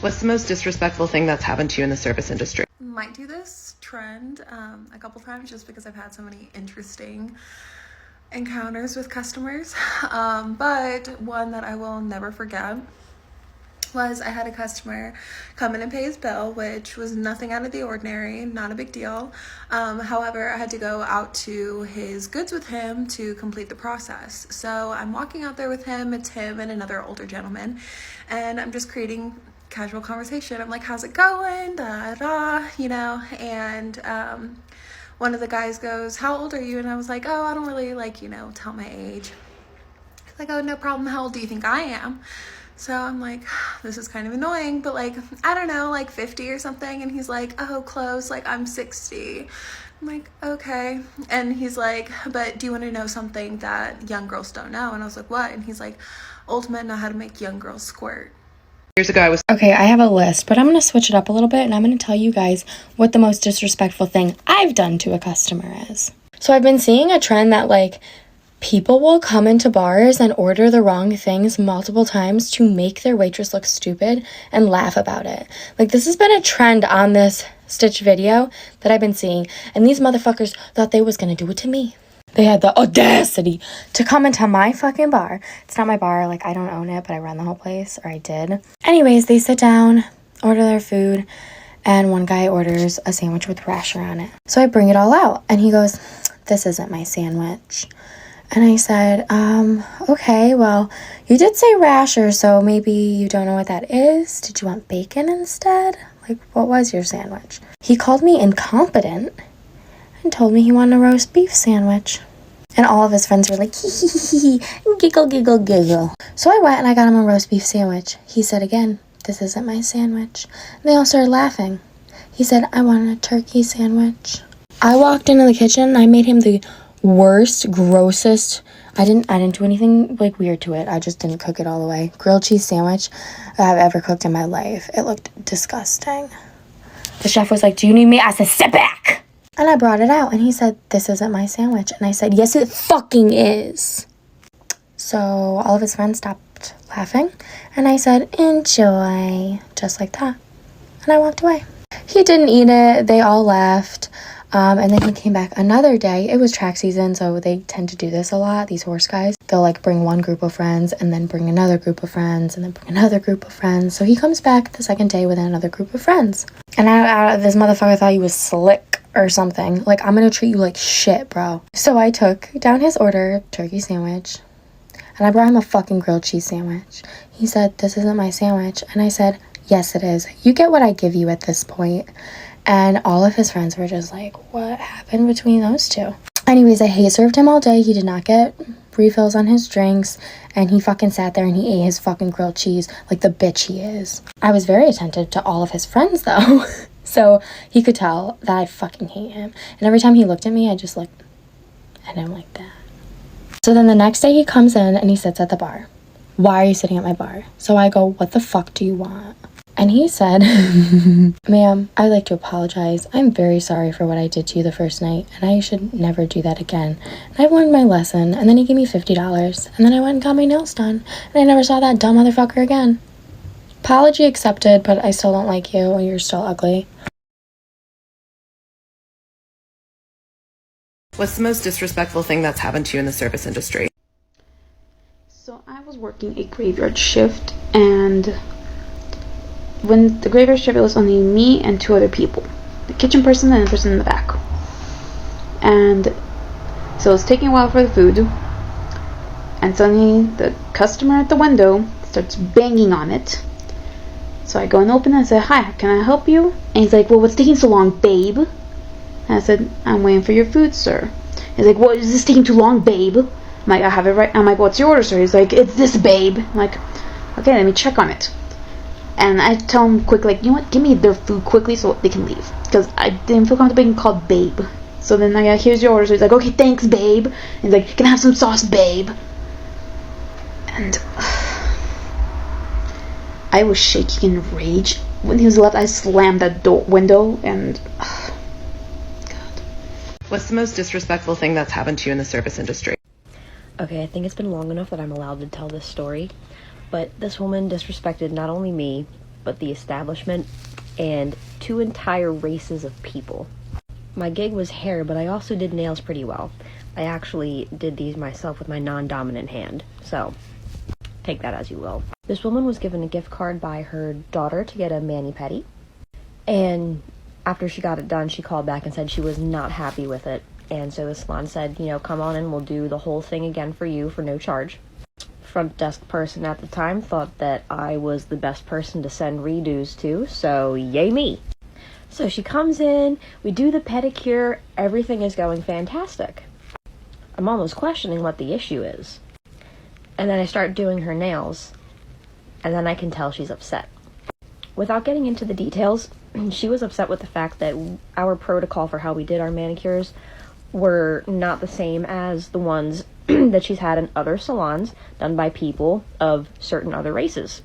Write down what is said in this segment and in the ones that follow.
What's the most disrespectful thing that's happened to you in the service industry? Might do this trend a couple times just because I've had so many interesting encounters with customers. But one that I will never forget was I had a customer come in and pay his bill, which was nothing out of the ordinary, not a big deal. However, I had to go out to his goods with him to complete the process. So I'm walking out there with him. It's him and another older gentleman, and I'm just creating casual conversation. I'm like, how's it going? Da da, and one of the guys goes, how old are you? And I was like, oh, I don't really tell my age. He's like, oh, no problem. How old do you think I am? So I'm like, this is kind of annoying, but I don't know, 50 or something. And he's like, oh, close, I'm 60. I'm like, okay. And he's like, but do you want to know something that young girls don't know? And I was like, what? And he's like, old men know how to make young girls squirt. Years ago, I was Okay, I have a list, but I'm going to switch it up a little bit, and I'm going to tell you guys what the most disrespectful thing I've done to a customer is. So I've been seeing a trend that, people will come into bars and order the wrong things multiple times to make their waitress look stupid and laugh about it. This has been a trend on this Stitch video that I've been seeing, and these motherfuckers thought they was going to do it to me. They had the audacity to come into my fucking bar. It's not my bar, I don't own it, but I run the whole place, or I did. Anyways, they sit down, order their food, and one guy orders a sandwich with rasher on it. So I bring it all out, and he goes, this isn't my sandwich. And I said, okay, well, you did say rasher, so maybe you don't know what that is? Did you want bacon instead? What was your sandwich? He called me incompetent and told me he wanted a roast beef sandwich. And all of his friends were like, hee hee hee hee, giggle, giggle, giggle. So I went and I got him a roast beef sandwich. He said again, this isn't my sandwich. And they all started laughing. He said, I want a turkey sandwich. I walked into the kitchen and I made him the worst, grossest, I didn't do anything weird to it. I just didn't cook it all the way. Grilled cheese sandwich I've ever cooked in my life. It looked disgusting. The chef was like, do you need me? I said, sit back. And I brought it out and he said, this isn't my sandwich. And I said, yes, it fucking is. So all of his friends stopped laughing and I said, enjoy, just like that. And I walked away. He didn't eat it. They all left. And then he came back another day. It was track season, so they tend to do this a lot, these horse guys. They'll bring one group of friends and then bring another group of friends and then bring another group of friends. So he comes back the second day with another group of friends. And this motherfucker thought he was slick or something. I'm gonna treat you like shit, bro. So I took down his order, turkey sandwich, and I brought him a fucking grilled cheese sandwich. He said, this isn't my sandwich. And I said, yes, it is. You get what I give you at this point. And all of his friends were just like, what happened between those two? Anyways, I hate served him all day. He did not get refills on his drinks. And he fucking sat there and he ate his fucking grilled cheese like the bitch he is. I was very attentive to all of his friends, though. So he could tell that I fucking hate him. And every time he looked at me, I just looked at him like that. So then the next day he comes in and he sits at the bar. Why are you sitting at my bar? So I go, what the fuck do you want? And he said, ma'am, I'd like to apologize. I'm very sorry for what I did to you the first night, and I should never do that again. And I've learned my lesson. And then he gave me $50, and then I went and got my nails done, and I never saw that dumb motherfucker again. Apology accepted, but I still don't like you, and you're still ugly. What's the most disrespectful thing that's happened to you in the service industry? So I was working a graveyard shift, and when the graveyard shift, it was only me and two other people, the kitchen person and the person in the back. And so it was taking a while for the food, and suddenly the customer at the window starts banging on it. So I go and open it and I say, hi, can I help you? And he's like, well, what's taking so long, babe? And I said, I'm waiting for your food, sir. He's like, what, is this taking too long, babe? I'm like, I have it right. I'm like, what's your order, sir? He's like, it's this, babe. I'm like, okay, let me check on it. And I tell him quick, you know what, give me their food quickly so they can leave. Because I didn't feel comfortable being called babe. So then I got, here's your order. So he's like, okay, thanks, babe. And he's like, can I have some sauce, babe? And I was shaking in rage. When he was left, I slammed that window and... God. What's the most disrespectful thing that's happened to you in the service industry? Okay, I think it's been long enough that I'm allowed to tell this story. But this woman disrespected not only me, but the establishment and two entire races of people. My gig was hair, but I also did nails pretty well. I actually did these myself with my non-dominant hand, so take that as you will. This woman was given a gift card by her daughter to get a mani-pedi, and after she got it done, she called back and said she was not happy with it, and so the salon said, come on in, we'll do the whole thing again for you for no charge. Front desk person at the time thought that I was the best person to send redos to, so yay me. So she comes in, we do the pedicure, everything is going fantastic. I'm almost questioning what the issue is. And then I start doing her nails, and then I can tell she's upset. Without getting into the details, she was upset with the fact that our protocol for how we did our manicures were not the same as the ones that she's had in other salons done by people of certain other races.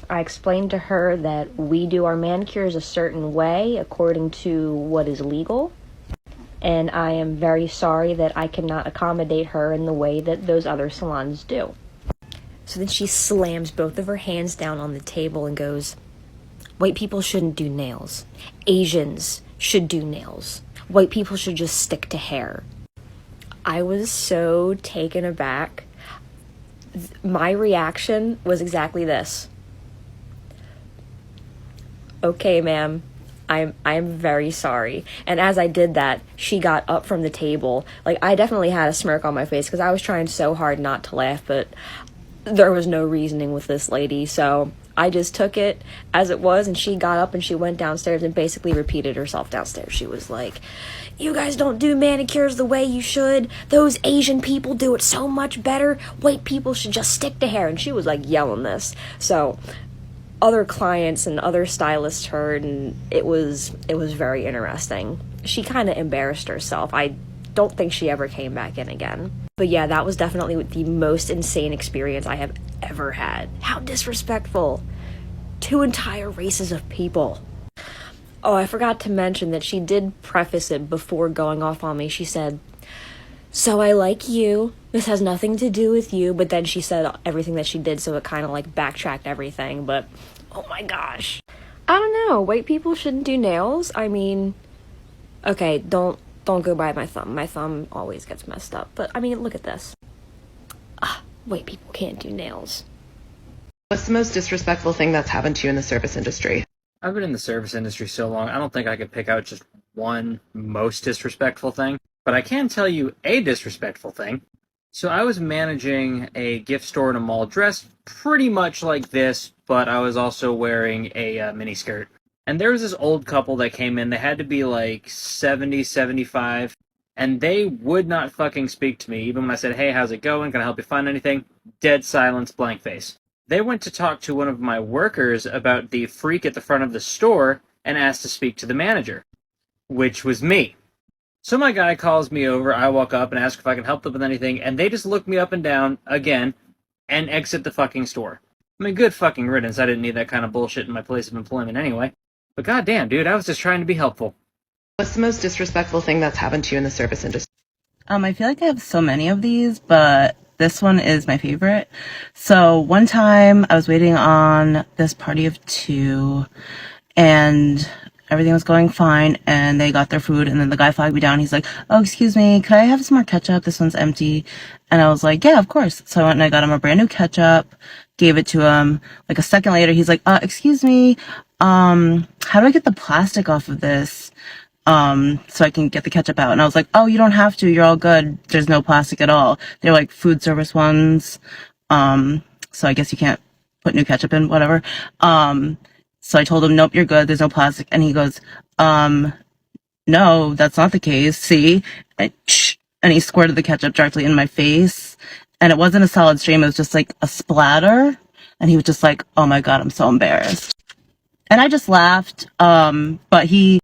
I explained to her that we do our manicures a certain way according to what is legal, and I am very sorry that I cannot accommodate her in the way that those other salons do. So then she slams both of her hands down on the table and goes, "White people shouldn't do nails. Asians should do nails. White people should just stick to hair." I was so taken aback. My reaction was exactly this. "Okay, ma'am, I'm very sorry." And as I did that, she got up from the table. Like, I definitely had a smirk on my face because I was trying so hard not to laugh, but there was no reasoning with this lady, so I just took it as it was, and she got up and she went downstairs and basically repeated herself downstairs. She was like, "You guys don't do manicures the way you should. Those Asian people do it so much better. White people should just stick to hair." And she was like yelling this. So other clients and other stylists heard, and it was very interesting. She kind of embarrassed herself. I don't think she ever came back in again. But yeah, that was definitely the most insane experience I have ever had. How disrespectful. Two entire races of people. Oh, I forgot to mention that she did preface it before going off on me. She said, "So I like you. This has nothing to do with you." But then she said everything that she did, so it kind of like backtracked everything. But oh my gosh. I don't know. White people shouldn't do nails. I mean, okay, don't go by my thumb. My thumb always gets messed up. But I mean, look at this. White people can't do nails. What's the most disrespectful thing that's happened to you in the service industry? I've been in the service industry so long, I don't think I could pick out just one most disrespectful thing, but I can tell you a disrespectful thing. So I was managing a gift store in a mall dressed pretty much like this, but I was also wearing a miniskirt. And there was this old couple that came in. They had to be like 70, 75, and they would not fucking speak to me. Even when I said, "Hey, how's it going? Can I help you find anything?" Dead silence, blank face. They went to talk to one of my workers about the freak at the front of the store and asked to speak to the manager, which was me. So my guy calls me over, I walk up and ask if I can help them with anything, and they just look me up and down, again, and exit the fucking store. I mean, good fucking riddance. I didn't need that kind of bullshit in my place of employment anyway. But goddamn, dude, I was just trying to be helpful. What's the most disrespectful thing that's happened to you in the service industry? I feel like I have so many of these, but this one is my favorite. So one time I was waiting on this party of two, and everything was going fine, and they got their food, and then the guy flagged me down. He's like, "Oh, excuse me, could I have some more ketchup? This one's empty." And I was like, "Yeah, of course." So I went and I got him a brand new ketchup, gave it to him. Like a second later, he's like, "Excuse me, how do I get the plastic off of this? So I can get the ketchup out?" And I was like, "Oh, you don't have to. You're all good. There's no plastic at all. They're like food service ones. So I guess you can't put new ketchup in, whatever." So I told him, "Nope, you're good. There's no plastic." And he goes, "No, that's not the case. See?" And he squirted the ketchup directly in my face. And it wasn't a solid stream. It was just like a splatter. And he was just like, "Oh my God, I'm so embarrassed." And I just laughed. But he